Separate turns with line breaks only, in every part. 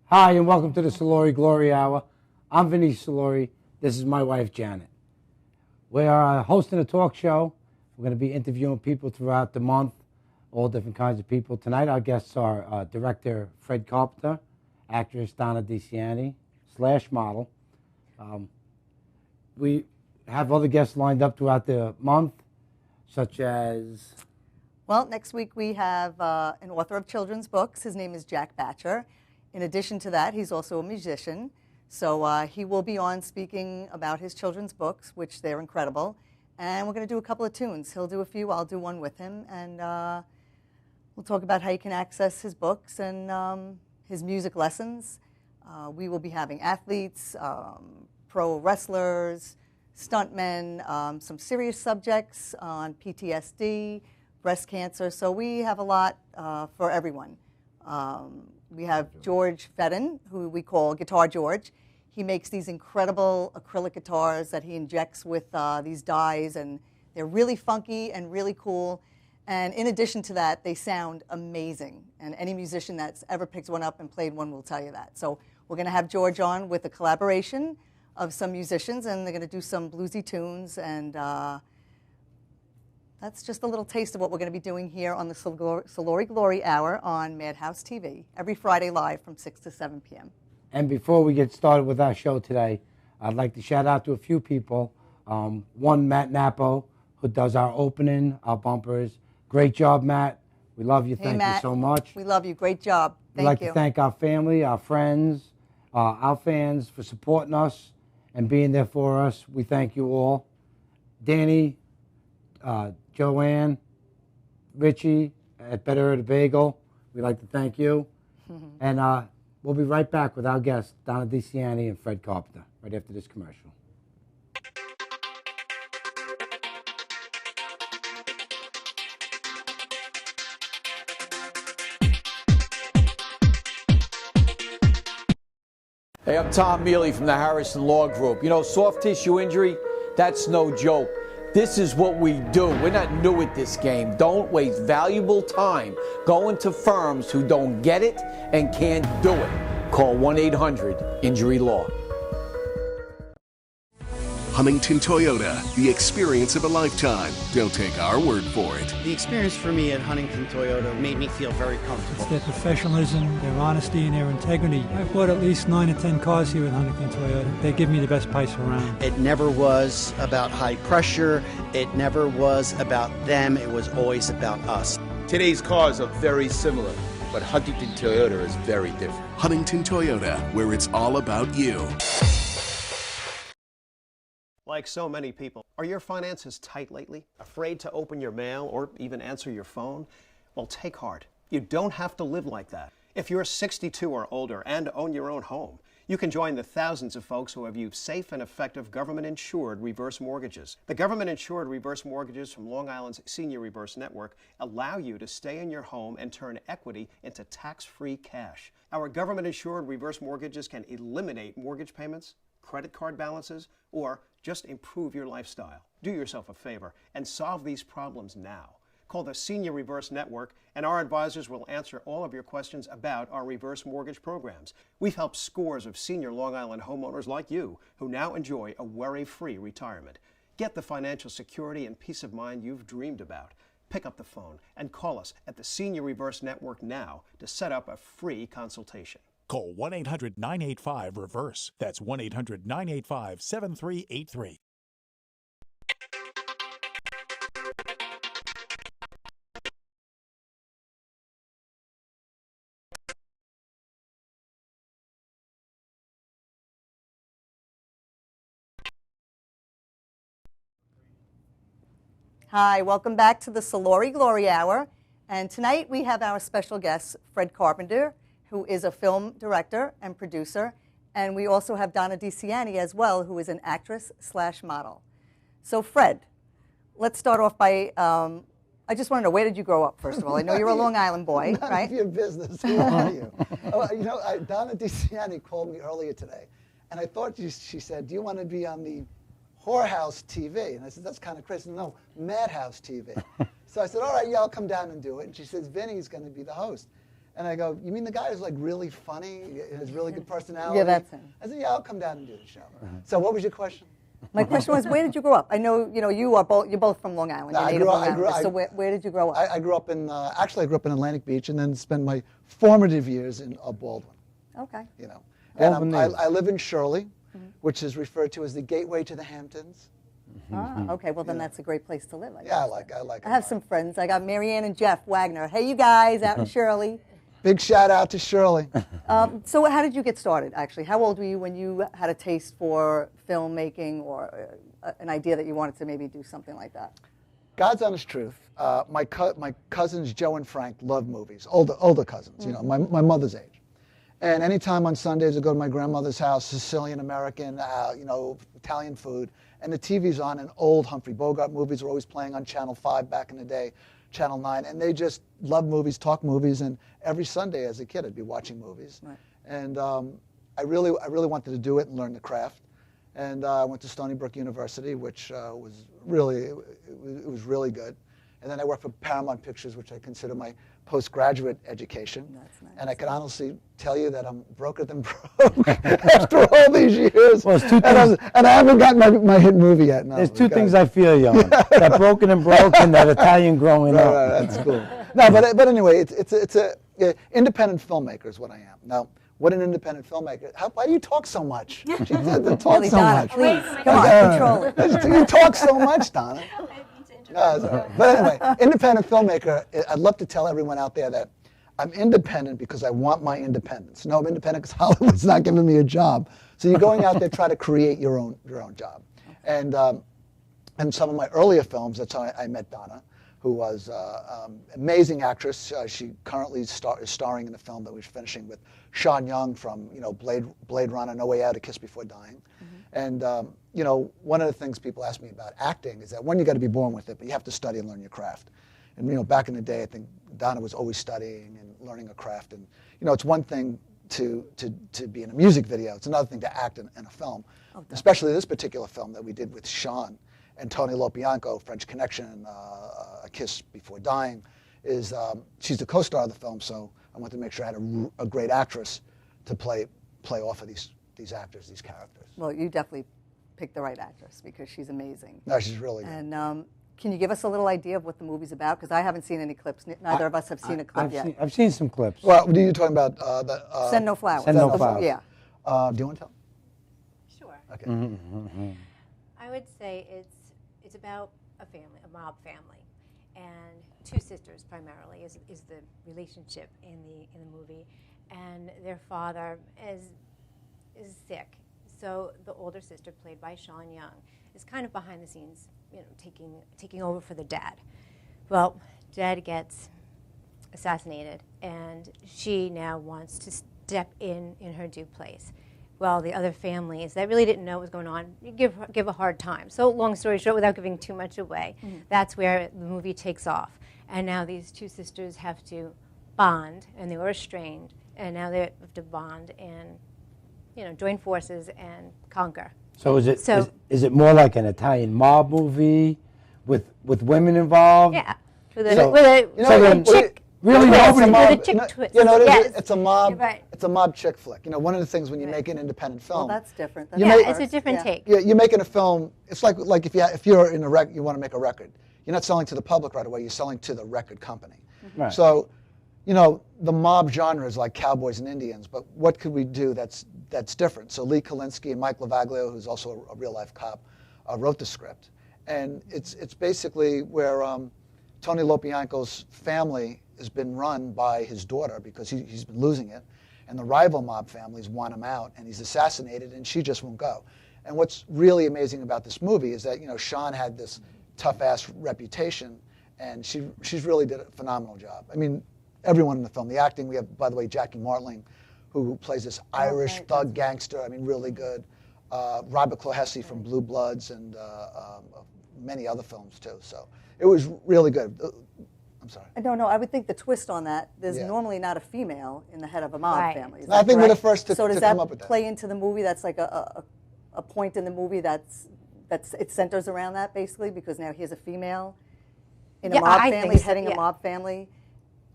Hi, and welcome to the Soluri Glory Hour. I'm Vinny Soluri. This is my wife, Janet. We are hosting a talk show. We're going to be interviewing people throughout the month, all different kinds of people. Tonight, our guests are director Fred Carpenter, actress Donna DeCiani, / model. We have other guests lined up throughout the month, such as...
Well, next week we have an author of children's books. His name is Jack Batcher. In addition to that, he's also a musician. So he will be on speaking about his children's books, which they're incredible. And we're going to do a couple of tunes. He'll do a few, I'll do one with him. And we'll talk about how you can access his books and his music lessons. We will be having athletes, pro wrestlers, stuntmen, some serious subjects on PTSD, breast cancer. So we have a lot for everyone. We have George Fedden, who we call Guitar George. He makes these incredible acrylic guitars that he injects with these dyes, and they're really funky and really cool. And in addition to that, they sound amazing. And any musician that's ever picked one up and played one will tell you that. So we're going to have George on with a collaboration of some musicians, and they're going to do some bluesy tunes. And that's just a little taste of what we're going to be doing here on the Soluri Glory Hour on Madhouse TV, every Friday live from 6 to 7 p.m.
And before we get started with our show today, I'd like to shout out to a few people. One, Matt Napo, who does our opening, our bumpers. Great job, Matt. We love you. Thank you so much.
We love you. Great job. Thank you.
We'd like to thank our family, our friends, our fans for supporting us and being there for us. We thank you all. Danny, Joanne, Richie at Better at a Bagel, we'd like to thank you. And we'll be right back with our guests, Donna DeCiani and Fred Carpenter, right after this commercial.
Hey, I'm Tom Mealy from the Harrison Law Group. You know, soft tissue injury, that's no joke. This is what we do. We're not new at this game. Don't waste valuable time going to firms who don't get it and can't do it. Call 1-800-INJURY-LAW.
Huntington Toyota, the experience of a lifetime. Don't take our word for it.
The experience for me at Huntington Toyota made me feel very comfortable.
It's their professionalism, their honesty, and their integrity. I've bought at least 9 or 10 cars here at Huntington Toyota. They give me the best price around.
It never was about high pressure. It never was about them. It was always about us.
Today's cars are very similar, but Huntington Toyota is very different.
Huntington Toyota, where it's all about you.
Like so many people, are your finances tight lately? Afraid to open your mail or even answer your phone? Well, take heart. You don't have to live like that. If you're 62 or older and own your own home, you can join the thousands of folks who have used safe and effective government-insured reverse mortgages. The government-insured reverse mortgages from Long Island's Senior Reverse Network allow you to stay in your home and turn equity into tax-free cash. Our government-insured reverse mortgages can eliminate mortgage payments, credit card balances, or just improve your lifestyle. Do yourself a favor and solve these problems now. Call the Senior Reverse Network and our advisors will answer all of your questions about our reverse mortgage programs. We've helped scores of senior Long Island homeowners like you who now enjoy a worry-free retirement. Get the financial security and peace of mind you've dreamed about. Pick up the phone and call us at the Senior Reverse Network now to set up a free consultation.
Call 1-800-985-REVERSE. That's 1-800-985-7383.
Hi, welcome back to the Soluri Glory Hour. And tonight we have our special guest, Fred Carpenter, who is a film director and producer. And we also have Donna DeCiani as well, who is an actress / model. So Fred, let's start off by, I just want to know, where did you grow up, first of all? I know you're a Long Island boy,
None
right?
of your business. Who are you? Donna DeCiani called me earlier today, and I thought she said, do you want to be on the Whorehouse TV? And I said, that's kind of crazy. No, Madhouse TV. So I said, all right, yeah, I'll come down and do it. And she says, Vinny's going to be the host. And I go, you mean the guy who's like really funny, has really good personality?
Yeah, that's him.
I said, yeah, I'll come down and do the show. So what was your question?
My question was, where did you grow up? I know, you're both from Long Island. You're native Long Islanders. So where did you grow up?
I grew up in, actually I grew up in Atlantic Beach and then spent my formative years in Baldwin.
Okay.
You know, and I live in Shirley, which is referred to as the gateway to the Hamptons.
Ah, okay. Well, then that's a great place to live.
Yeah, I like it.
I have some friends. I got Marianne and Jeff Wagner. Hey, you guys, out in Shirley.
Big shout out to Shirley.
So how did you get started, actually? How old were you when you had a taste for filmmaking or an idea that you wanted to maybe do something like that?
God's honest truth. My cousins Joe and Frank love movies, older cousins, you know, my mother's age. And anytime on Sundays I go to my grandmother's house, Sicilian American, you know, Italian food, and the TV's on, and old Humphrey Bogart movies were always playing on Channel 5 back in the day, Channel 9, and they just love movies, talk movies, and every Sunday as a kid I'd be watching movies. Right. And I really wanted to do it and learn the craft. And I went to Stony Brook University, which was really good. And then I worked for Paramount Pictures, which I consider my postgraduate education. That's nice. And I can honestly tell you that I'm broker than broke after all these years. Well, it's and I haven't gotten my hit movie yet. No,
there's two things I feel you on. That broken and broke and that Italian growing up.
Right, that's cool. No, but anyway, it's a independent filmmaker is what I am. Now, what an independent filmmaker. Why do you talk so much? You talk so much.
Please, come on, control it.
You talk so much, Donna. But anyway, independent filmmaker, I'd love to tell everyone out there that I'm independent because I want my independence. No, I'm independent because Hollywood's not giving me a job. So you're going out there try to create your own job. And some of my earlier films, that's how I met Donna, who was an amazing actress. She currently is starring in a film that we're finishing with Sean Young from Blade Runner, No Way Out, A Kiss Before Dying. And one of the things people ask me about acting is that one, you got to be born with it, but you have to study and learn your craft. And back in the day, I think Donna was always studying and learning a craft. And it's one thing to be in a music video; it's another thing to act in a film. Especially this particular film that we did with Sean and Tony Lopianco, French Connection, A Kiss Before Dying. She's the co-star of the film, so I wanted to make sure I had a great actress to play off of these actors, these characters.
Well, you definitely picked the right actress because she's amazing.
No, she's really good.
And can you give us a little idea of what the movie's about? Because I haven't seen any clips. Neither of us have seen a clip yet.
I've seen some clips.
Well, what are you talking about?
Send No Flowers.
Send No Flowers.
Yeah.
Do you want to tell?
Sure.
Okay.
I would say it's about a family, a mob family, and two sisters primarily is the relationship in the movie, and their father is sick. So the older sister, played by Sean Young, is kind of behind the scenes, taking over for the dad. Well, dad gets assassinated, and she now wants to step in her due place. Well, the other families that really didn't know what was going on, you give a hard time. So long story short, without giving too much away, that's where the movie takes off. And now these two sisters have to bond, and they were estranged, and now they have to bond and join forces and conquer.
So is it more like an Italian mob movie with women involved?
Yeah, with a chick.
Really,
with a chick twist.
It's a mob.
Right.
It's a mob chick flick. One of the things when you make an independent film.
Well, that's different.
It's a different take.
You're making a film. It's like if you're in a you want to make a record. You're not selling to the public right away. You're selling to the record company.
Right.
So, the mob genre is like cowboys and Indians. But what could we do that's different? So Lee Kalinsky and Mike Lavaglio, who's also a real life cop, wrote the script, and it's basically where Tony Lopianco's family has been run by his daughter because he's been losing it, and the rival mob families want him out, and he's assassinated, and she just won't go. And what's really amazing about this movie is that Sean had this tough-ass reputation, and she's really did a phenomenal job. I mean, everyone in the film, the acting, we have, by the way, Jackie Martling, who plays this Irish thug gangster, I mean, really good. Robert Clohessy from Blue Bloods and many other films, too. So it was really good. I'm sorry.
No, I would think the twist on that, there's normally not a female in the head of a mob family.
I think we're the first to come up with that.
So does that play into the movie? That's like a point in the movie it centers around that, basically, because now here's a female in a mob family, heading a mob family.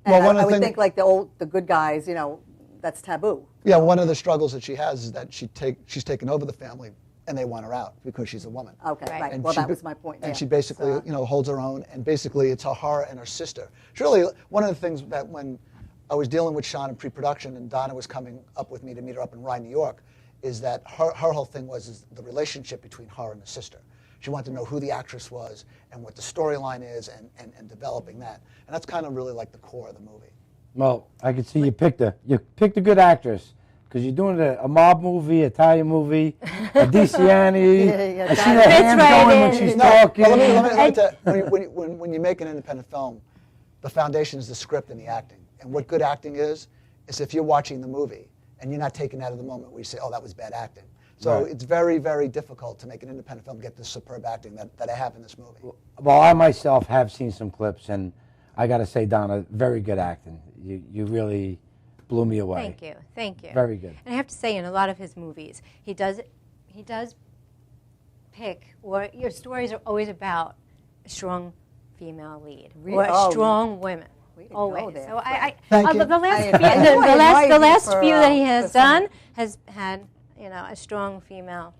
And
Well, one of
I
the
would
thing-
think like the good guys, you know, that's taboo.
Yeah, one of the struggles that she has is that she's taken over the family, and they want her out because she's a woman.
Okay, right.
And
Well,
she
that
ba-
was my point.
And
yeah.
she basically,
So,
you know, holds her own, and basically it's her and her sister. It's really one of the things that when I was dealing with Sean in pre-production, and Donna was coming up with me to meet her up in Rye, New York, is that her whole thing was the relationship between her and the sister. She wanted to know who the actress was and what the storyline is, and developing that. And that's kind of really like the core of the movie.
Well, I can see you picked a good actress because you're doing a mob movie, Italian movie, a DiCiani.
Yeah,
I see her hands
right
going when
in.
she's
No,
talking.
well, let me tell you, when you make an independent film, the foundation is the script and the acting. And what good acting is if you're watching the movie and you're not taken out of the moment where you say, oh, that was bad acting. So
Right.
it's very, very difficult to make an independent film get this superb acting that I have in this movie.
Well, I myself have seen some clips, and I got to say, Donna, very good acting. You really blew me away.
Thank you, thank you.
Very good.
And I have to say, in a lot of his movies, he does pick, or your stories are always about a strong female lead or
Oh.
strong women.
We could go
Always.
there.
So I
Thank you.
the last
I
few,
admire
the
you
last
for,
few that he has
for some-
done has had, you know, a strong female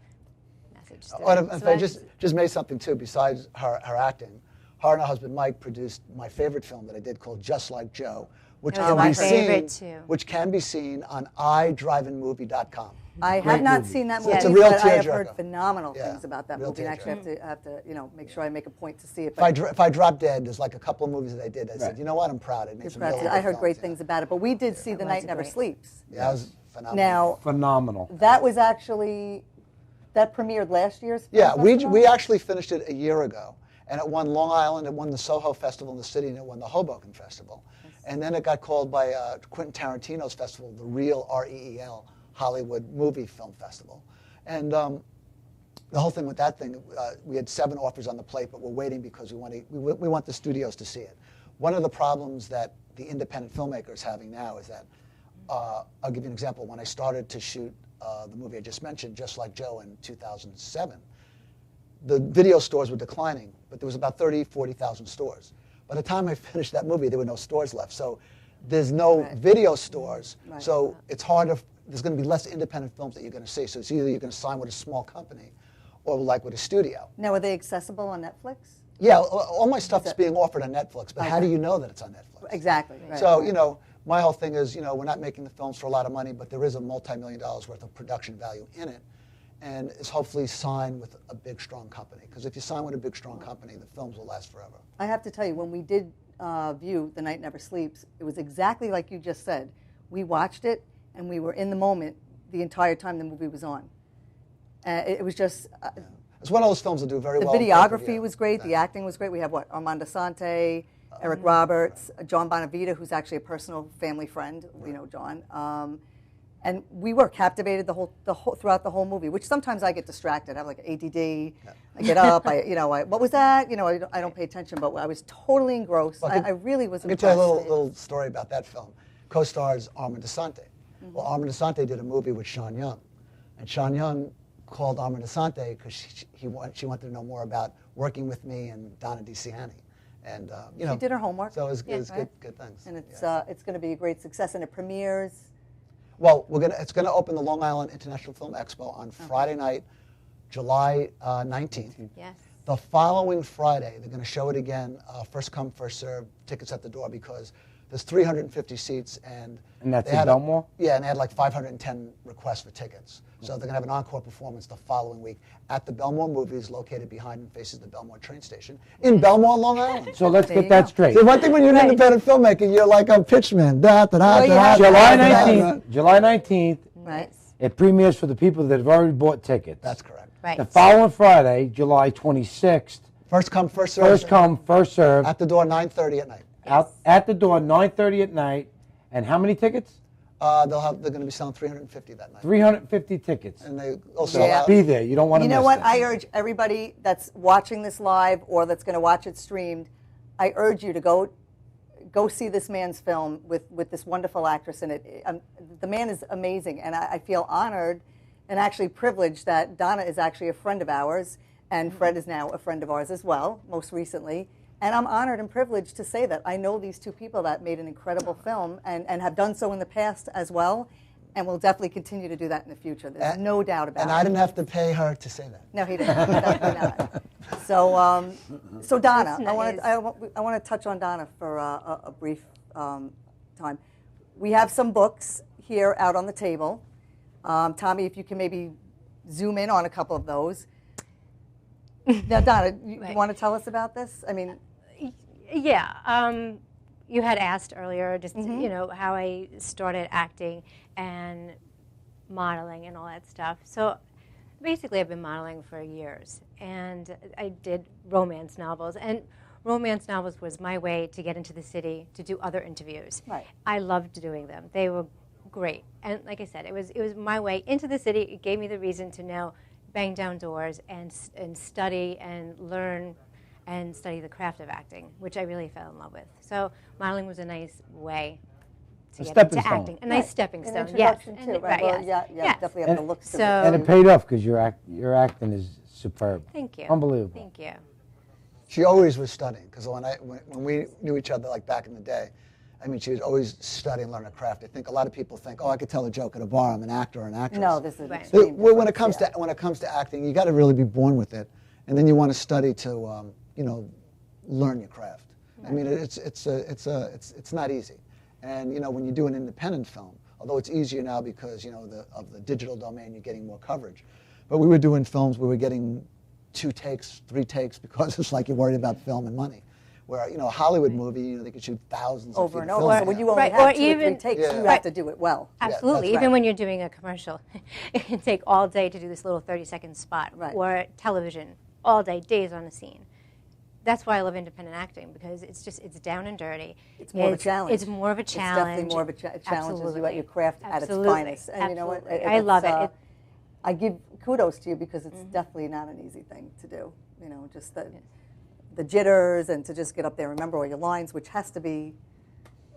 message. To
Oh,
it.
and
So
if I
I-
just made something too, besides her acting, her and her husband Mike produced my favorite film that I did called Just Like Joe, which
That was
can
my
be
favorite,
seen,
too.
which can be seen on idriveandmovie.com.
I have
Great
not
movie.
seen that
It's
movie,
a real
but I have heard
tearjerker.
phenomenal
Yeah,
things about that
real
movie. And actually,
tearjerker.
I have to, you know, make sure I make a point to see it.
If I drop dead, there's like a couple of movies that I did. I said, you know what, I'm proud. I made
Just
some
proud
really
to-
good
I heard great
films,
things about it, but we did see The Night Never
great.
Sleeps.
Yeah, that was phenomenal.
Now,
Phenomenal.
that was actually, that premiered last year's film
Yeah,
festival?
we actually finished it a year ago, and it won Long Island, it won the Soho Festival in the city, and it won the Hoboken Festival. And then it got called by Quentin Tarantino's festival, the Real, REEL, Hollywood Movie Film Festival. And the whole thing with that thing, we had 7 offers on the plate, but we're waiting because we want the studios to see it. One of the problems that the independent filmmaker is having now is that, I'll give you an example. When I started to shoot the movie I just mentioned, Just Like Joe, in 2007, the video stores were declining, but there was about 30, 40,000 stores. By the time I finished that movie, there were no stores left. So there's no video stores, so it's harder. There's going to be less independent films that you're going to see. So it's either you're going to sign with a small company or like with a studio.
Now, are they accessible on Netflix?
Yeah, all my stuff is being offered on Netflix, but how do you know that it's on Netflix?
Exactly. Right.
So, you know, my whole thing is, you know, we're not making the films for a lot of money, but there is a multi-million dollars worth of production value in it, and it's hopefully signed with a big, strong company. Because if you sign with a big, strong company, the films will last forever.
I have to tell you, when we did view The Night Never Sleeps, it was exactly like you just said. We watched it, and we were in the moment the entire time the movie was on. It was just...
It's one of those films that do very
the
well.
videography was great. The acting was great. We have Armando Sante, Eric Roberts, John Bonavita, who's actually a personal family friend. You know John, and we were captivated throughout the whole movie. Which sometimes I get distracted. I have like ADD. I get up. What was that? You know, I don't pay attention. But I was totally engrossed.
Well,
I really was
I can
impressed.
tell you a little story about that film. Co-stars Armando Sante. Well, Armando Sante did a movie with Sean Young, and Sean Young called Armando Sante because she wanted to know more about working with me and Donna DiCiani. And you know,
She did her homework.
So it was
right?
good things.
And it's going to be a great success. And it premieres.
Well, it's going to open the Long Island International Film Expo on Friday night, July 19th.
Yes.
The following Friday, they're going to show it again. First come, first serve. Tickets at the door because there's 350 seats, and
that's
they
in
had
Belmore?
Yeah, and they had like 510 requests for tickets. So they're going to have an encore performance the following week at the Belmore Movies, located behind and faces the Belmore train station in Belmore, Long Island.
So let's
There
get
you
that
go.
straight.
See, one thing when you're an independent filmmaker, you're like a pitchman.
July 19th. July 19th.
Right.
It premieres for the people that have already bought tickets.
That's correct.
Right.
The following Friday, July 26th.
First come, first serve.
First come, first serve.
At the door, 9:30 at night.
Out at the door, 9:30 at night. And how many tickets?
They're going to be selling 350 that night.
350 tickets.
And they also
So be there. You don't want to miss
You know what?
that.
I urge everybody that's watching this live or that's going to watch it streamed, I urge you to go see this man's film with this wonderful actress in it. The man is amazing, and I feel honored and actually privileged that Donna is actually a friend of ours, and Fred is now a friend of ours as well, most recently. And I'm honored and privileged to say that. I know these two people that made an incredible film and have done so in the past as well, and will definitely continue to do that in the future. There's no doubt about it.
And I didn't have to pay her to say that.
No, he didn't. Definitely not. So Donna,
Nice.
I want to touch on Donna for a brief time. We have some books here out on the table. Tommy, if you can maybe zoom in on a couple of those. Now, Donna, you want to tell us about this? I mean,
yeah. You had asked earlier, just you know, how I started acting and modeling and all that stuff. So basically, I've been modeling for years, and I did romance novels. And romance novels was my way to get into the city to do other interviews.
Right.
I loved doing them. They were great, and like I said, it was my way into the city. It gave me the reason to now bang down doors and study and learn and study the craft of acting, which I really fell in love with. So modeling was a nice way to get into acting. A nice stepping stone, yes.
An introduction too, right? Well, yeah, definitely have the looks to it.
And it paid off because your acting is superb.
Thank you.
Unbelievable.
Thank you.
She always was studying, because when we knew each other, like back in the day, I mean, she was always studying, learning a craft. I think a lot of people think, oh, I could tell a joke at a bar. I'm an actor or an actress.
No, this is
when it comes to acting, you got to really be born with it, and then you want to study to, you know, learn your craft. I mean, it's not easy, and you know, when you do an independent film, although it's easier now because you know of the digital domain, you're getting more coverage. But we were doing films, we were getting 2 takes, 3 takes, because it's like you're worried about film and money. Where, you know, a Hollywood movie, you know, they could shoot thousands of
over and
feet of
over.
film.
When you only have 2 or 3 takes, you have to do it well.
Absolutely. Even when you're doing a commercial, it can take all day to do this little 30-second spot.
Right.
Or television, all day, days on a scene. That's why I love independent acting, because it's down and dirty.
It's more of a challenge.
It's more of a challenge.
It's definitely more of a challenge as you at your craft at its
Absolutely.
finest. And you know what?
I love it.
I give kudos to you because it's definitely not an easy thing to do. You know, just the jitters and to just get up there and remember all your lines, which has to be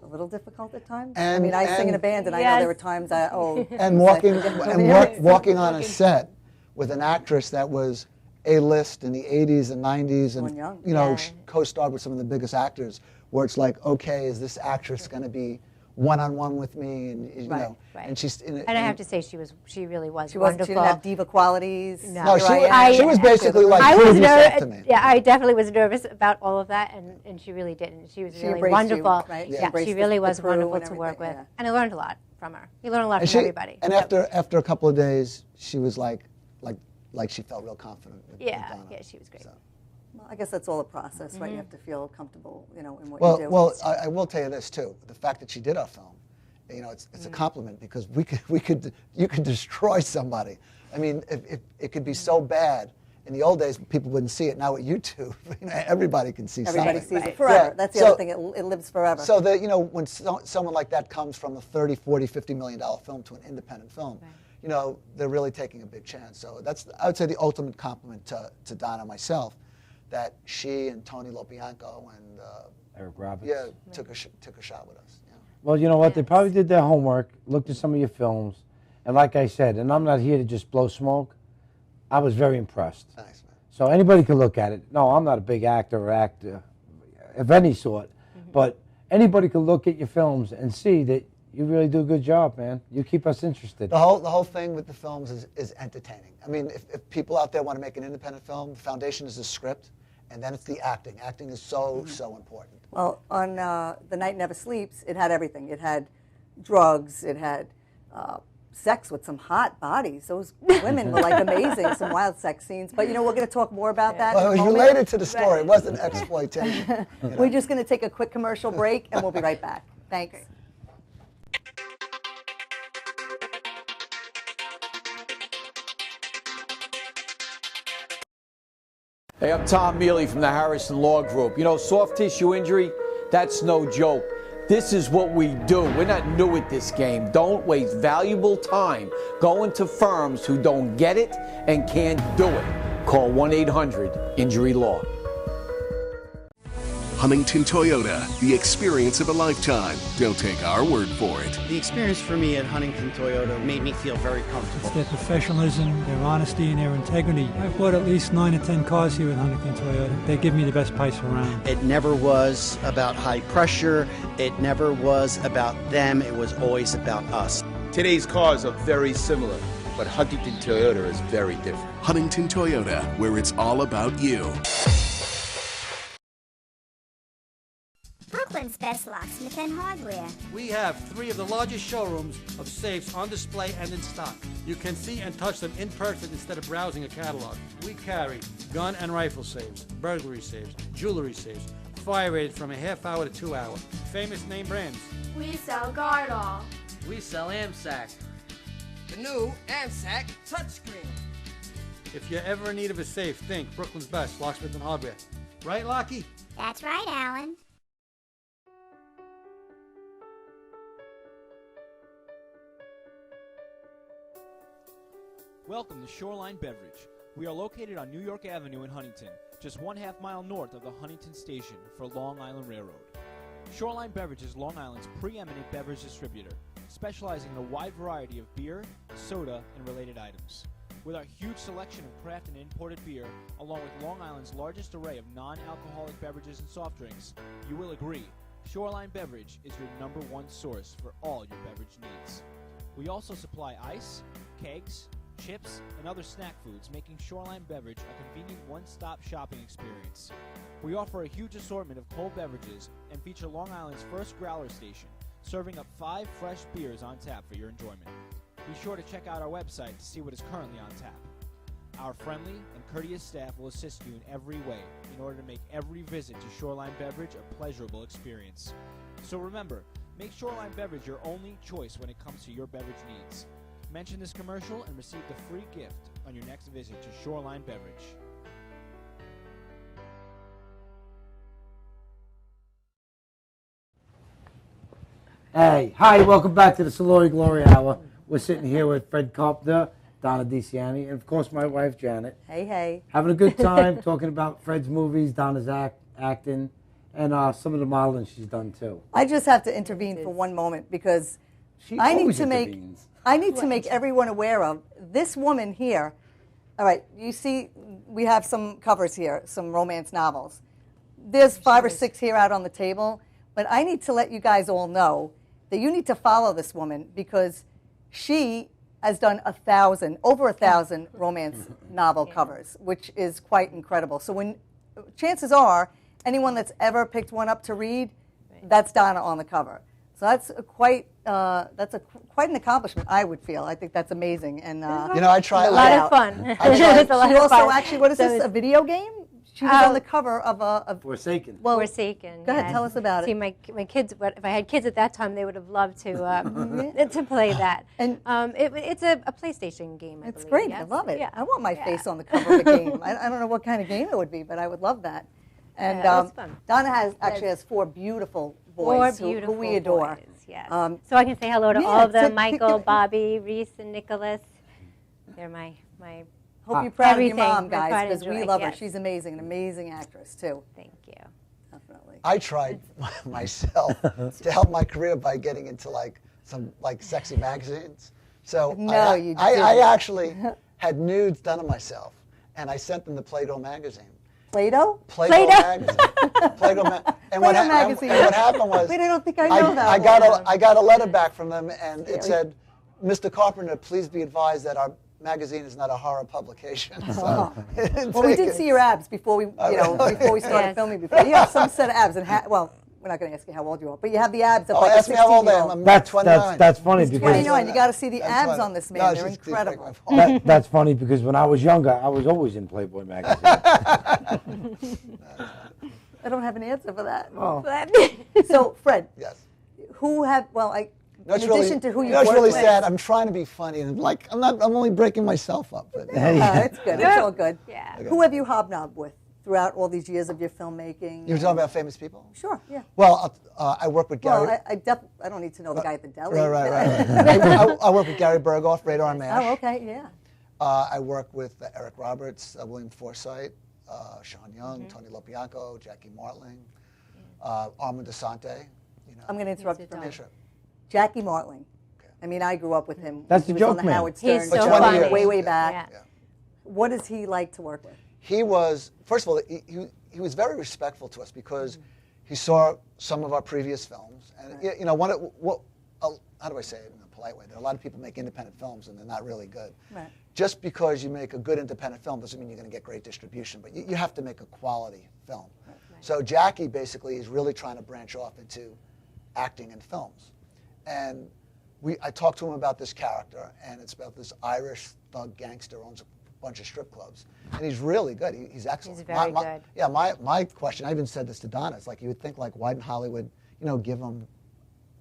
a little difficult at times. I mean, I sing in a band, and I know there were times
and walking on a set with an actress that was A-list in the 80s and 90s, and you know, co-starred with some of the biggest actors, where it's like, okay, is this actress going to be one-on-one with me, and you know, and she's.
And I have to say, she really was
she
wonderful.
She didn't have diva qualities.
No, she was basically like,
I was nervous.
To me.
Yeah, I definitely was nervous about all of that, and she really didn't. She was really wonderful.
You, right?
Yeah, she really was wonderful to work with, and I learned a lot from her. You learn a lot from everybody.
And after a couple of days, she was like she felt real confident. With Donna.
Yeah, she was great.
So.
Well, I guess that's all a process, right? You have to feel comfortable, you know, in what you do.
Well, I will tell you this too: the fact that she did our film, you know, it's a compliment, because you could destroy somebody. I mean, it could be so bad. In the old days, people wouldn't see it. Now with YouTube, you know, everybody can see something.
Everybody sees it forever. Yeah. That's the other thing. It lives forever.
So that, you know, when someone like that comes from a $30, $40, $50 million film to an independent film, you know, they're really taking a big chance. So that's, I would say, the ultimate compliment to Donna and myself, that she and Tony Lopianco and
Eric Roberts,
took a shot with us. Yeah.
Well, you know what? They probably did their homework, looked at some of your films, and like I said, and I'm not here to just blow smoke, I was very impressed.
Thanks, man.
So anybody can look at it. No, I'm not a big actor of any sort, but anybody can look at your films and see that you really do a good job, man. You keep us interested.
The whole thing with the films is entertaining. I mean, if people out there want to make an independent film, the foundation is the script, and then it's the acting. Acting is so important.
Well, on The Night Never Sleeps, it had everything. It had drugs. It had sex with some hot bodies. Those women were like amazing, some wild sex scenes. But, you know, we're going to talk more about that.
Well, it was related to the story. It wasn't exploitation. You know?
We're just going to take a quick commercial break, and we'll be right back. Thanks.
Hey, I'm Tom Mealy from the Harrison Law Group. You know, soft tissue injury, that's no joke. This is what we do. We're not new at this game. Don't waste valuable time going to firms who don't get it and can't do it. Call 1-800-INJURY-LAW.
Huntington Toyota, the experience of a lifetime. Don't take our word for it.
The experience for me at Huntington Toyota made me feel very comfortable.
It's their professionalism, their honesty, and their integrity. I've bought at least 9 or 10 cars here at Huntington Toyota. They give me the best price around.
It never was about high pressure. It never was about them. It was always about us.
Today's cars are very similar, but Huntington Toyota is very different.
Huntington Toyota, where it's all about you.
Brooklyn's best locksmith and hardware.
We have 3 of the largest showrooms of safes on display and in stock. You can see and touch them in person instead of browsing a catalog. We carry gun and rifle safes, burglary safes, jewelry safes, fire rated from a half hour to 2 hour. Famous name brands.
We sell Gardol.
We sell AMSAC. The new AMSAC touchscreen.
If you're ever in need of a safe, think Brooklyn's best locksmith and hardware. Right, Lockie?
That's right, Alan.
Welcome to Shoreline Beverage. We are located on New York Avenue in Huntington, just 1/2 mile north of the Huntington Station for Long Island Railroad. Shoreline Beverage is Long Island's preeminent beverage distributor, specializing in a wide variety of beer, soda, and related items. With our huge selection of craft and imported beer, along with Long Island's largest array of non-alcoholic beverages and soft drinks, you will agree, Shoreline Beverage is your #1 source for all your beverage needs. We also supply ice, kegs, chips, and other snack foods, making Shoreline Beverage a convenient one-stop shopping experience. We offer a huge assortment of cold beverages and feature Long Island's first growler station, serving up 5 fresh beers on tap for your enjoyment. Be sure to check out our website to see what is currently on tap. Our friendly and courteous staff will assist you in every way in order to make every visit to Shoreline Beverage a pleasurable experience. So remember, make Shoreline Beverage your only choice when it comes to your beverage needs. Mention this commercial and receive the free gift on your next visit to Shoreline Beverage.
Hey, hi, welcome back to the Soluri Glory Hour. We're sitting here with Fred Carpenter, Donna DeCiani, and of course my wife Janet.
Hey, hey.
Having a good time talking about Fred's movies, Donna's acting, and some of the modeling she's done too.
I just have to intervene for one moment because I need to make everyone aware of this woman here. All right, you see we have some covers here, some romance novels. There's 5 or 6 here out on the table, but I need to let you guys all know that you need to follow this woman because she has done over 1,000 romance novel covers, which is quite incredible. So chances are, anyone that's ever picked one up to read, that's Donna on the cover. So that's quite an accomplishment, I would feel. I think that's amazing. And
I try
a lot of fun.
She also actually, what is this? A video game? She was on the cover of a
Forsaken.
Well, Forsaken.
Go ahead, tell us about it.
See, my kids. If I had kids at that time, they would have loved to to play that. And it's a PlayStation game.
It's great. Yes. I love it. Yeah. I want my face on the cover of a game. I don't know what kind of game it would be, but I would love that. And Donna has 4 beautiful boys who we adore.
Boys, yes. So I can say hello to all of them: Michael, Bobby, Reese, and Nicholas. They're my.
Hope you're proud of your mom, guys, because we love her. She's amazing, an amazing actress, too.
Thank you.
Definitely.
I tried myself to help my career by getting into some sexy magazines. So I actually had nudes done of myself, and I sent them to Play-Doh magazine.
Play-Doh?
Play-Doh magazine. Play-Doh magazine. And what happened was,
wait, I don't think I know that.
I got a letter back from them, and it said, "Mr. Carpenter, please be advised that our magazine is not a horror publication." So
well, we did see your abs before we started filming. Before you have some set of abs, and we're not going to ask you how old you are, but you have the abs of
ask me how old I am. I'm 29.
That's funny because
29. You got to see the abs on this man; they're incredible.
That's funny because when I was younger, I was always in Playboy magazine.
I don't have an answer for that.
Oh.
So, Fred.
Yes.
Who have
That's
in addition to who you
That's
work
really
with.
sad. I'm trying to be funny, and I'm only breaking myself up. But
it's good. It's all good.
Yeah.
Who have you hobnobbed with throughout all these years of your filmmaking?
You're talking about famous people?
Sure. Yeah.
Well, I work with Gary.
Well, I don't need to know the guy at the deli.
Right. I work with Gary Berghoff, Radar Mash.
Oh, okay. Yeah.
I work with Eric Roberts, William Forsythe, Sean Young, Tony Lopianco, Jackie Martling. Armand Desante. You know.
I'm going to interrupt you for a
Yeah,
minute.
sure.
Jackie Martling. I mean, I grew up with him.
That's
He
the
was on
joke
the
man.
Howard Stern
He's so
show
funny.
way back.
Yeah.
What is he like to work with?
He was, first of all, he was very respectful to us because he saw some of our previous films. And, you know, how do I say it in a polite way? There are a lot of people make independent films and they're not really good.
Right.
Just because you make a good independent film doesn't mean you're going to get great distribution, but you have to make a quality film. Right. So Jackie basically is really trying to branch off into acting in films. And I talked to him about this character, and it's about this Irish thug gangster who owns a bunch of strip clubs. And he's really good. He's excellent.
He's very good.
Yeah, my question, I even said this to Donna, it's like you would think, like, why didn't Hollywood, you know, give him,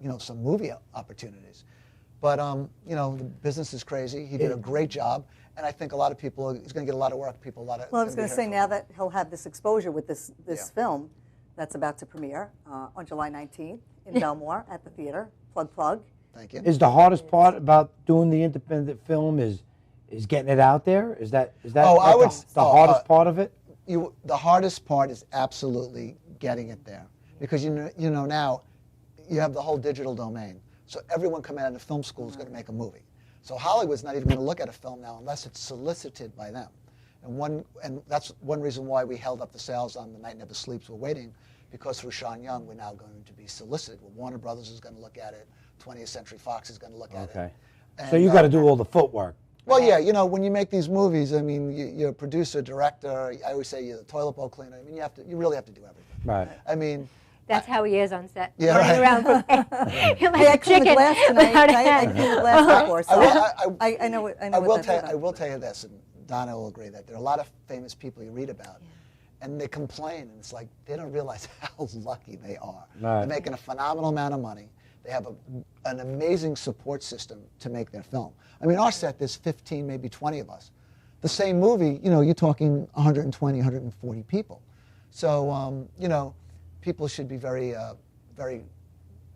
you know, some movie opportunities? But, you know, the business is crazy. He did a great job. And I think a lot of people, he's going to get a lot of work.
Well, I was going to say, now that he'll have this exposure with this film that's about to premiere on July 19th in Belmore at the theater, plug.
Thank you.
Is the hardest part about doing the independent film is getting it out there? Is that the hardest part of it?
The hardest part is absolutely getting it there, because you know now you have the whole digital domain. So everyone coming out of film school is going to make a movie. So Hollywood's not even going to look at a film now unless it's solicited by them. And that's one reason why we held up the sales on The Night Never Sleeps. We're waiting because through Sean Young we're now going to be solicited. Warner Brothers is going to look at it. 20th Century Fox is going to look at it.
Okay.
And,
So you got to do all the footwork.
Well, yeah, you know, when you make these movies, I mean, you're a producer, director. I always say you're the toilet bowl cleaner. I mean, you really have to do everything.
Right.
I mean,
That's how he is on set.
Yeah,
running
right.
around You're like
Hey, I
a
cleaned the
chicken
glass tonight.
without a
I
head.
cleaned the glass before, so I know what
I will
that's
tell you this, and Donna will agree, that there are a lot of famous people you read about, and they complain, and it's like they don't realize how lucky they are.
Right.
They're making a phenomenal amount of money. They have an amazing support system to make their film. I mean, our set, there's 15, maybe 20 of us. The same movie, you know, you're talking 120, 140 people. So, you know, people should be very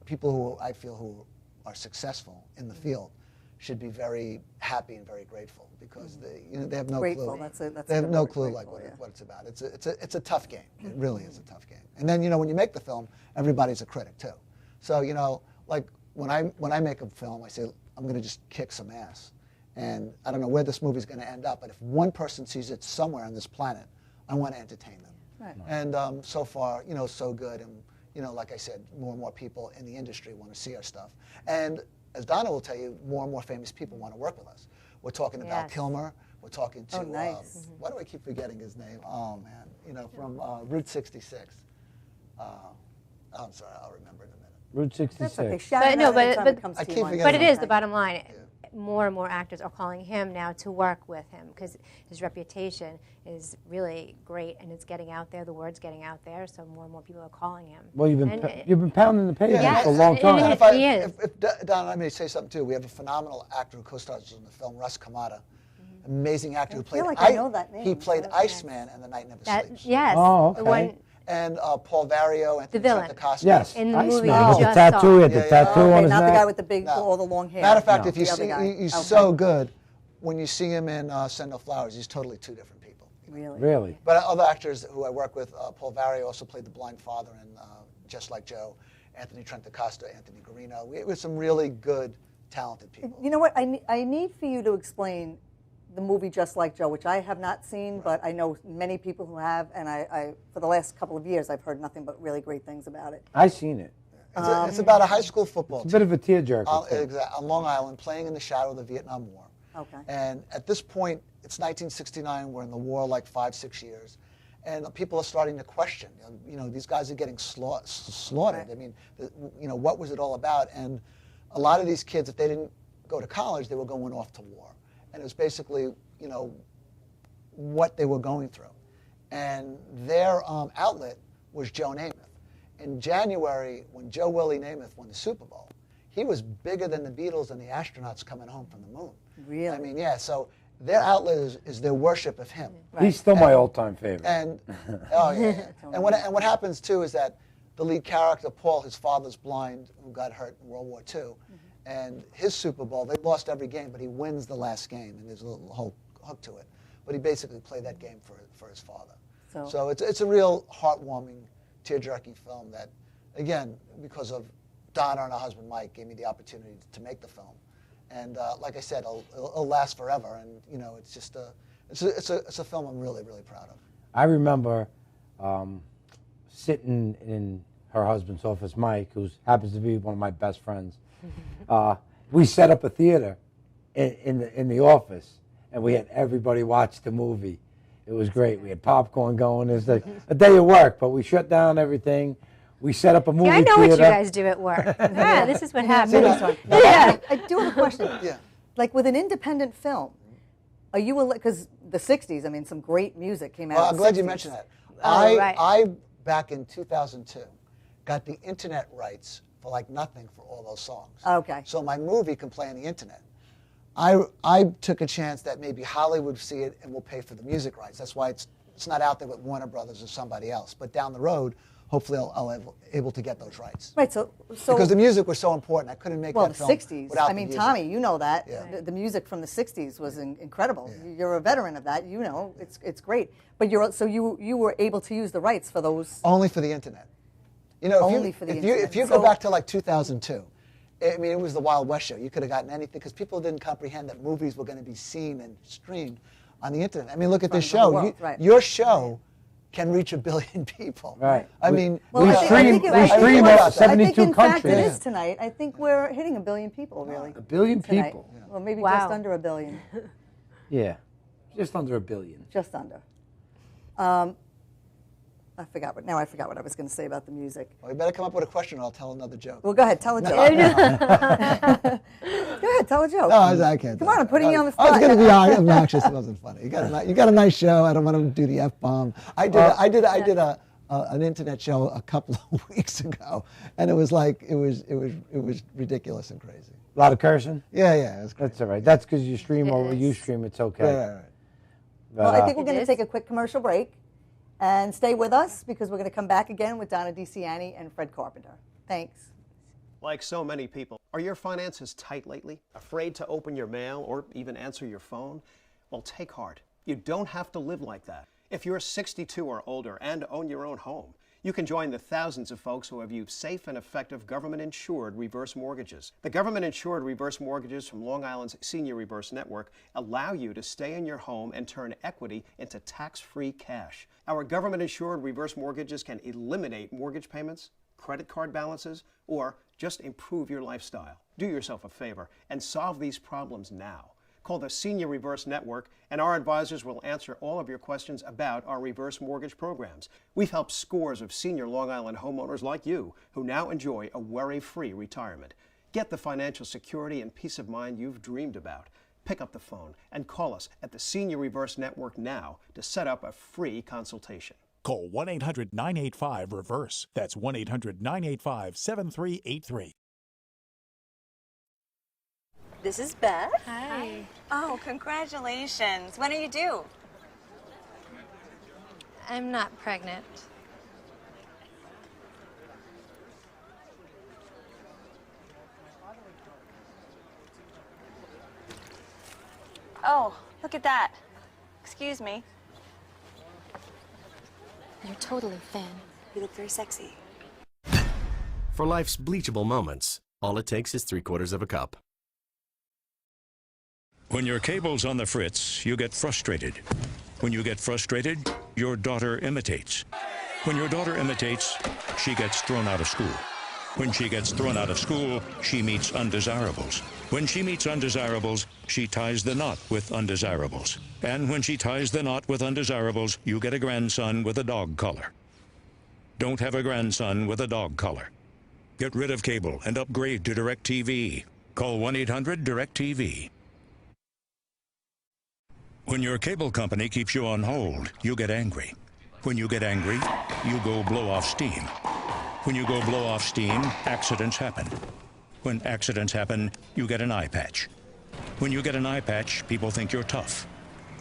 people who I feel who are successful in the field should be very happy and very grateful, because they have no clue. They have no clue like what it's about. It's a tough game. It really is a tough game. And then, you know, when you make the film, everybody's a critic too. So, you know, like when I make a film, I say I'm going to just kick some ass, and I don't know where this movie's going to end up, but if one person sees it somewhere on this planet, I want to entertain them.
Right.
And so far, you know, so good. And, you know, like I said, more and more people in the industry want to see our stuff. And as Donna will tell you, more and more famous people want to work with us. We're talking about Kilmer. We're talking to, why do I keep forgetting his name? Oh, man. You know, from Route 66. I'm sorry, I'll remember in a minute.
Route 66.
That's okay. Shout it out anytime it comes to you, Monica.
But it is the bottom line. More and more actors are calling him now to work with him, because his reputation is really great, and it's getting out there. The word's getting out there, so more and more people are calling him.
Well, you've been pounding the pavement for a long time.
If Don, I may say something too. We have a phenomenal actor who co-stars in the film, Russ Kamata. Amazing actor who played.
I know that name.
He played Iceman in The Night Never Sleeps.
Yes.
Oh, okay.
The one,
and Paul Vario,
the villain.
Yes.
In the movie
Iceman.
you
The
just
tattoo,
saw.
the tattoo on his
not
neck.
the guy with the big, all the long hair.
Matter of fact, if you
The other
see,
guy.
he's so good. When you see him in Send No Flowers, he's totally two different people.
Really?
Really?
But other actors who I work with, Paul Vario also played the blind father in Just Like Joe, Anthony Trentacosta, Anthony Garino. We have some really good, talented people.
You know what? I need for you to explain the movie Just Like Joe, which I have not seen, but I know many people who have, and I for the last couple of years, I've heard nothing but really great things about it.
I've seen it.
It's about a high school football team.
It's a bit of a tearjerker.
Exactly, on Long Island, playing in the shadow of the Vietnam War.
Okay.
And at this point, it's 1969. We're in the war like 5-6 years, and people are starting to question. You know, these guys are getting slaughtered. Right. I mean, you know, what was it all about? And a lot of these kids, if they didn't go to college, they were going off to war, and it was basically, you know, what they were going through. And their outlet was Joe Namath. In January, when Joe Willie Namath won the Super Bowl, he was bigger than the Beatles and the astronauts coming home from the moon.
Really?
I mean, yeah, so their outlet is their worship of him.
Right. He's still my all-time favorite.
And, oh, yeah. And what happens, too, is that the lead character, Paul, his father's blind, who got hurt in World War II, and his Super Bowl, they lost every game, but he wins the last game, and there's a little whole hook to it. But he basically played that game for his father. So it's a real heartwarming, tear-jerking film that, again, because of Donna and her husband Mike, gave me the opportunity to make the film. And like I said, it'll last forever. And you know, it's just it's a film I'm really, really proud of.
I remember sitting in her husband's office, Mike, who happens to be one of my best friends. We set up a theater in the office, and we had everybody watch the movie. It was great. We had popcorn going. It was a day of work, but we shut down everything. We set up a movie theater.
I know what you guys do at work. Yeah, this is what happens.
Yeah. I do have a question. Yeah. Like with an independent film, are you, because the 60s, I mean, some great music came out.
Well, I'm glad you mentioned that. I back in 2002, got the internet rights for like nothing for all those songs.
Okay.
So my movie can play on the internet. I took a chance that maybe Hollywood would see it and will pay for the music rights. That's why it's not out there with Warner Brothers or somebody else. But down the road, hopefully I'll able to get those rights.
Right. So
because the music was so important, I couldn't make that film
without the 60s.
without
I mean,
the music.
Tommy, you know that
Yeah.
the music from the 60s was incredible. Yeah. You're a veteran of that. You know, it's great. But you were able to use the rights for those
only for the internet. You know, if you go back to like 2002, I mean, it was the Wild West show. You could have gotten anything because people didn't comprehend that movies were going to be seen and streamed on the internet. I mean, look at this show. Your show can reach 1 billion people.
Right.
I mean,
we stream at 72 countries.
I think in fact it is tonight. I think we're hitting 1 billion people, really.
1 billion
tonight.
people.
Yeah. Well, maybe just under 1 billion.
Yeah, just under 1 billion.
Just under. I forgot what I was going to say about the music.
Well, you better come up with a question or I'll tell another joke.
Well, go ahead, tell a joke. Go ahead, tell a joke.
No, I can't.
Come on, I'm putting you on the spot.
I was going to be obnoxious. It wasn't funny. You got a nice show. I don't want to do the F-bomb. I did an internet show a couple of weeks ago, and it was ridiculous and crazy.
A lot of cursing?
Yeah, it was crazy.
That's all right. That's because you stream over Ustream. It's okay.
Right.
But,
well, I think we're going to take a quick commercial break. And stay with us because we're going to come back again with Donna DeCiani and Fred Carpenter. Thanks.
Like so many people, are your finances tight lately? Afraid to open your mail or even answer your phone? Well, take heart. You don't have to live like that. If you're 62 or older and own your own home, you can join the thousands of folks who have used safe and effective government-insured reverse mortgages. The government-insured reverse mortgages from Long Island's Senior Reverse Network allow you to stay in your home and turn equity into tax-free cash. Our government-insured reverse mortgages can eliminate mortgage payments, credit card balances, or just improve your lifestyle. Do yourself a favor and solve these problems now. Call the Senior Reverse Network, and our advisors will answer all of your questions about our reverse mortgage programs. We've helped scores of senior Long Island homeowners like you who now enjoy a worry-free retirement. Get the financial security and peace of mind you've dreamed about. Pick up the phone and call us at the Senior Reverse Network now to set up a free consultation.
Call 1-800-985-REVERSE. That's 1-800-985-7383.
This is Beth.
Hi.
Oh, congratulations. When are you due?
I'm not pregnant.
Oh, look at that. Excuse me.
You're totally thin.
You look very sexy.
For life's bleachable moments, all it takes is 3/4 of a cup.
When your cable's on the fritz, you get frustrated. When you get frustrated, your daughter imitates. When your daughter imitates, she gets thrown out of school. When she gets thrown out of school, she meets undesirables. When she meets undesirables, she ties the knot with undesirables. And when she ties the knot with undesirables, you get a grandson with a dog collar. Don't have a grandson with a dog collar. Get rid of cable and upgrade to DirecTV. Call 1-800-DirecTV. When your cable company keeps you on hold, you get angry. When you get angry, you go blow off steam. When you go blow off steam, accidents happen. When accidents happen, you get an eye patch. When you get an eye patch, people think you're tough.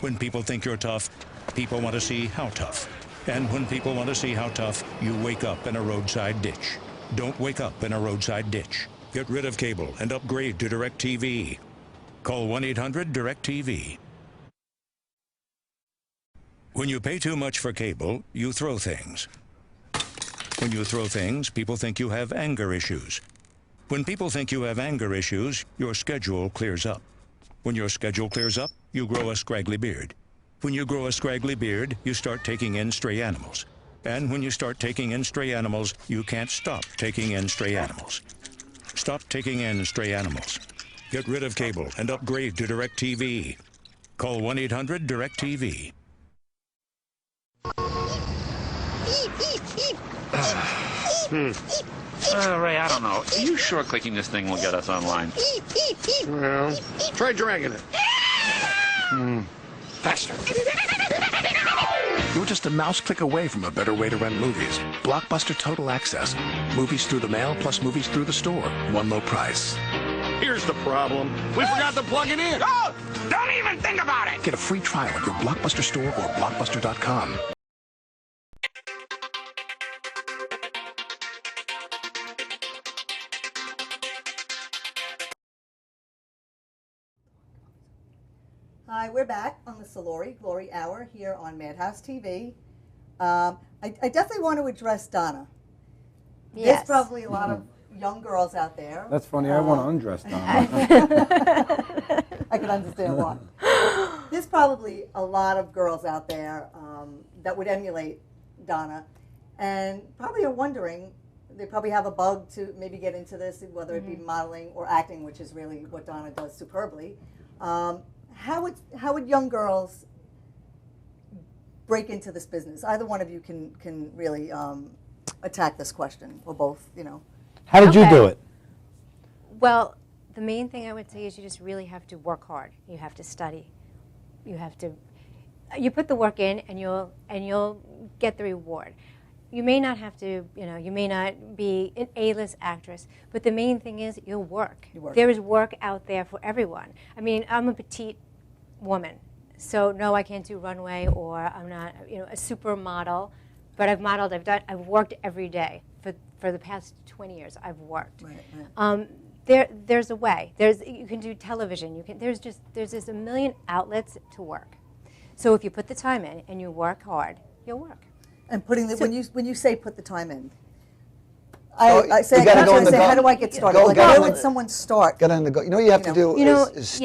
When people think you're tough, people want to see how tough. And when people want to see how tough, you wake up in a roadside ditch. Don't wake up in a roadside ditch. Get rid of cable and upgrade to DirecTV. Call 1-800-DirecTV. When you pay too much for cable, you throw things. When you throw things, people think you have anger issues. When people think you have anger issues, your schedule clears up. When your schedule clears up, you grow a scraggly beard. When you grow a scraggly beard, you start taking in stray animals. And when you start taking in stray animals, you can't stop taking in stray animals. Stop taking in stray animals. Get rid of cable and upgrade to DirecTV. Call 1-800-DirecTV.
Ray, I don't know. Are you sure clicking this thing will get us online?
Well, try dragging it. Faster. You're just a mouse click away from a better way to rent movies. Blockbuster Total Access. Movies through the mail plus movies through the store. One low price. Here's the problem. We forgot to plug it in.
Oh! Don't even think about it!
Get a free trial at your Blockbuster store or Blockbuster.com.
Hi, we're back on the Soluri Glory Hour here on Madhouse TV. I definitely want to address Donna.
Yes.
There's probably a lot of young girls out there.
That's funny. I want to undress Donna.
I can understand why. There's probably a lot of girls out there that would emulate Donna and probably are wondering, they probably have a bug to maybe get into this, whether it be modeling or acting, which is really what Donna does superbly. How would young girls break into this business? Either one of you can really attack this question, or both, you know.
How did you do it?
Well, the main thing I would say is you just really have to work hard. You have to study. You put the work in, and you'll get the reward. You may not have to, you may not be an A-list actress, but the main thing is you'll work. There is work out there for everyone. I mean, I'm a petite woman, so no, I can't do runway, or I'm not, a supermodel, but I've modeled, I've worked every day for the past 20 years. I've worked. There's a way. You can do television. There's just a million outlets to work. So if you put the time in and you work hard, you'll work.
And when you say put the time in, I say how do I get started? Where would someone start?
Get on the go. You know what you have to do is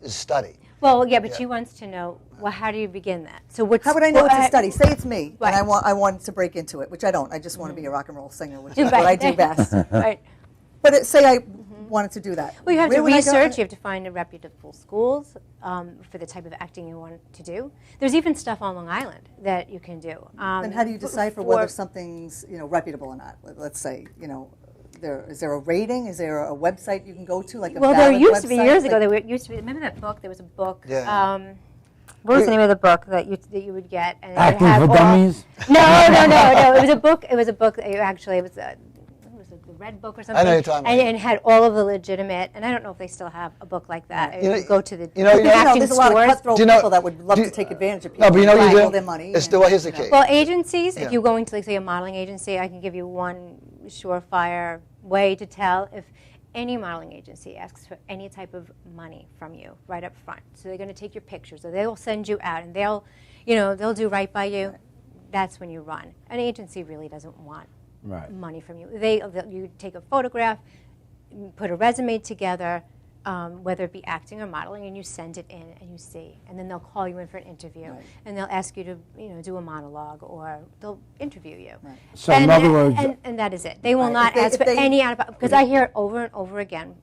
study.
Well, yeah, but she wants to know, well, how do you begin that? So
how would I know to study? Say it's me, and I want to break into it, which I don't. I just want to be a rock and roll singer, which is what I do best.
Right.
But say I wanted to do that.
Well, you have to research. You have to find reputable schools for the type of acting you want to do. There's even stuff on Long Island that you can do.
And how do you decipher whether something's reputable or not? Let's say is there a rating? Is there a website you can go to, like a
Well, there used to be years ago. There used to be. Remember that book? There was a book.
Yeah.
What was the name of the book that you would get? And
Acting for Dummies?
No. It was a book. It was a book that it was the Red Book or something.
I know you're talking about.
And it had all of the legitimate. And I don't know if they still have a book like that. You go to the
acting there's a lot of cutthroat people that would love to take advantage of people.
No, but you know what you do?
Their money.
Here's the key.
Well, agencies. If you go into, say, a modeling agency, I can give you one surefire way to tell if any modeling agency asks for any type of money from you right up front. So they're going to take your pictures, or they'll send you out, and they'll do right by you. Right. That's when you run. An agency really doesn't want money from you. You take a photograph, put a resume together, whether it be acting or modeling, and you send it in and you see. And then they'll call you in for an interview, and they'll ask you to do a monologue, or they'll interview you. Right.
So in other words,
and that is it. They will not ask for any because I hear it over and over again.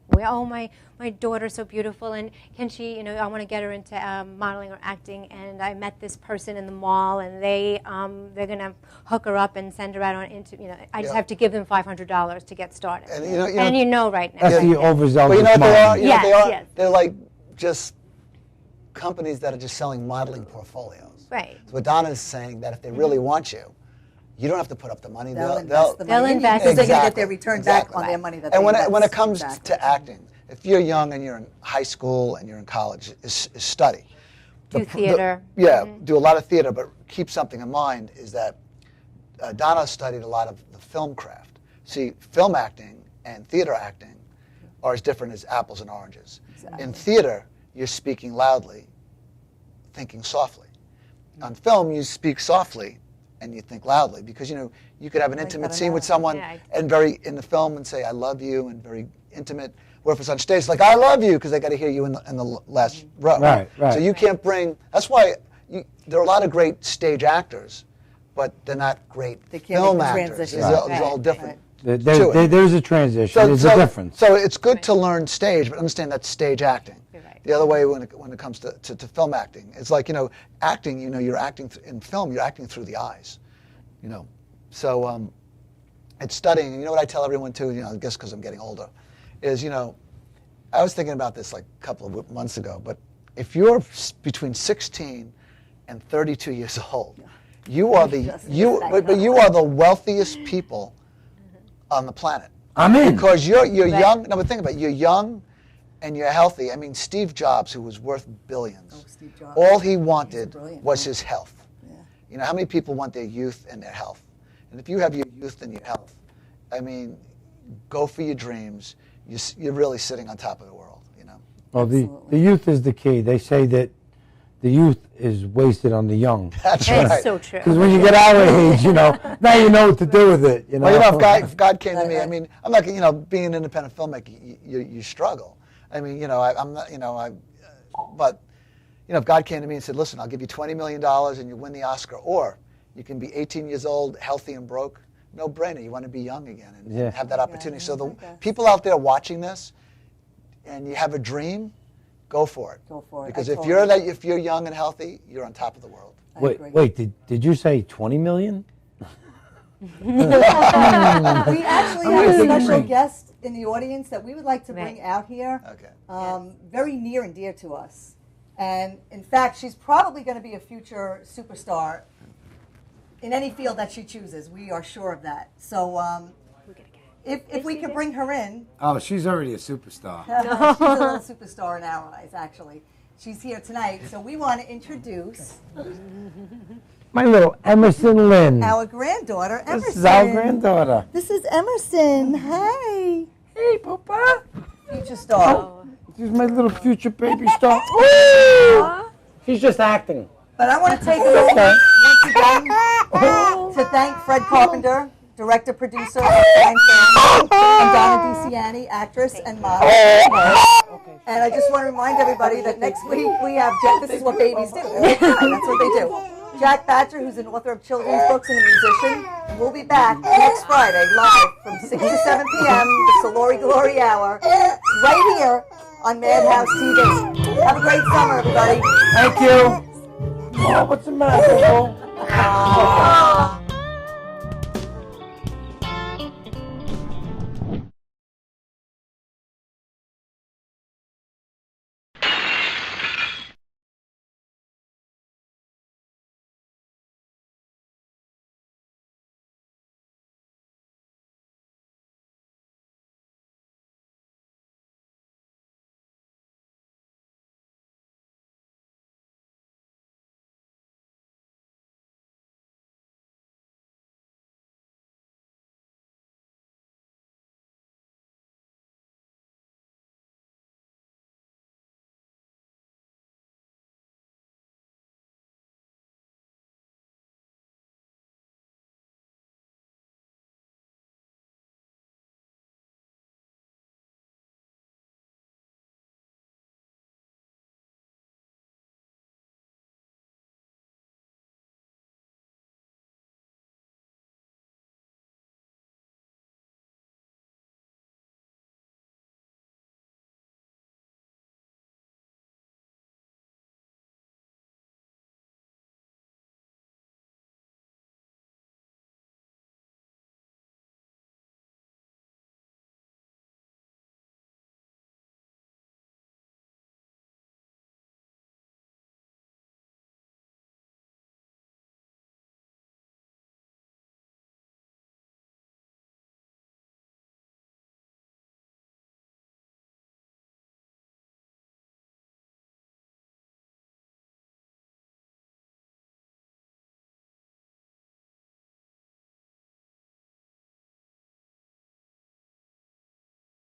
My daughter's so beautiful, and can she? I want to get her into modeling or acting, and I met this person in the mall, and they're gonna hook her up and send her out on interview. I just have to give them $500 to get started.
And
right now.
That's the overzealous
But you know what they are?
Yes.
They're like just companies that are just selling modeling portfolios.
Right.
So what Donna's saying, that if they really want you, you don't have to put up the money.
They'll invest the money.
invest
because they're going to get their return back on their money that they invest.
And when it comes to acting, if you're young and you're in high school and you're in college, is study.
Do theater.
Do a lot of theater, but keep something in mind is that Donna studied a lot of the film craft. See, film acting and theater acting are as different as apples and oranges. Exactly. In theater, you're speaking loudly, thinking softly. On film, you speak softly and you think loudly, because you could have an intimate scene with someone and very in the film and say I love you and very intimate. Where if it's on stage, it's like I love you because they got to hear you in the last row.
Right.
So you can't bring. That's why there are a lot of great stage actors, but they're not great film actors. It's all different.
There's a transition. There's a difference.
So it's good to learn stage, but understand that's stage acting. The other way when it comes to film acting, it's like acting. You're acting in film. You're acting through the eyes. So it's studying. You know what I tell everyone too. I guess because I'm getting older, is I was thinking about this like a couple of months ago. But if you're between 16 and 32 years old, you are the wealthiest people on the planet.
I'm in.
Because you're young. No, but think about it. You're young and you're healthy. I mean, Steve Jobs, who was worth billions, all he wanted was his health. Yeah. How many people want their youth and their health? And if you have your youth and your health, I mean, go for your dreams. You're really sitting on top of the world,
Well, the youth is the key. They say that the youth is wasted on the young.
That's right.
That's so true.
Because when you get our age, now you know what to do with it.
Well, if God came to me, I mean, I'm not, being an independent filmmaker, you struggle. I mean, I'm not, but, if God came to me and said, listen, I'll give you $20 million and you win the Oscar, or you can be 18 years old, healthy and broke, no brainer. You want to be young again and have that opportunity. So the people out there watching this, and you have a dream, go for it. Go for it. Because if you're young and healthy, you're on top of the world.
Wait, did you say 20 million?
We actually have a special guest in the audience that we would like to bring out here. Okay. Very near and dear to us. And in fact, she's probably going to be a future superstar in any field that she chooses. We are sure of that. So if we could bring her in.
Oh, she's already a superstar.
She's a little superstar in our eyes, actually. She's here tonight. So we want to introduce
my little Emerson Lynn.
Our granddaughter, Emerson.
This is our granddaughter.
This is Emerson. Hey.
Hey, Papa.
Future star.
Oh, this is my little future baby star. Woo! She's just acting.
But I want to take a moment once again to thank Fred Carpenter, director, producer of Fine Family, and Donna DiCiani, actress and model. And I just want to remind everybody that next week we have Jack. This is what babies do. That's what they do. Jack Batcher, who's an author of children's books and a musician, and we'll be back next Friday live from 6 to 7 p.m. the Soluri Glory Hour, right here on Madhouse TV. Have a great summer, everybody.
Thank you. Oh, what's the matter, Bo?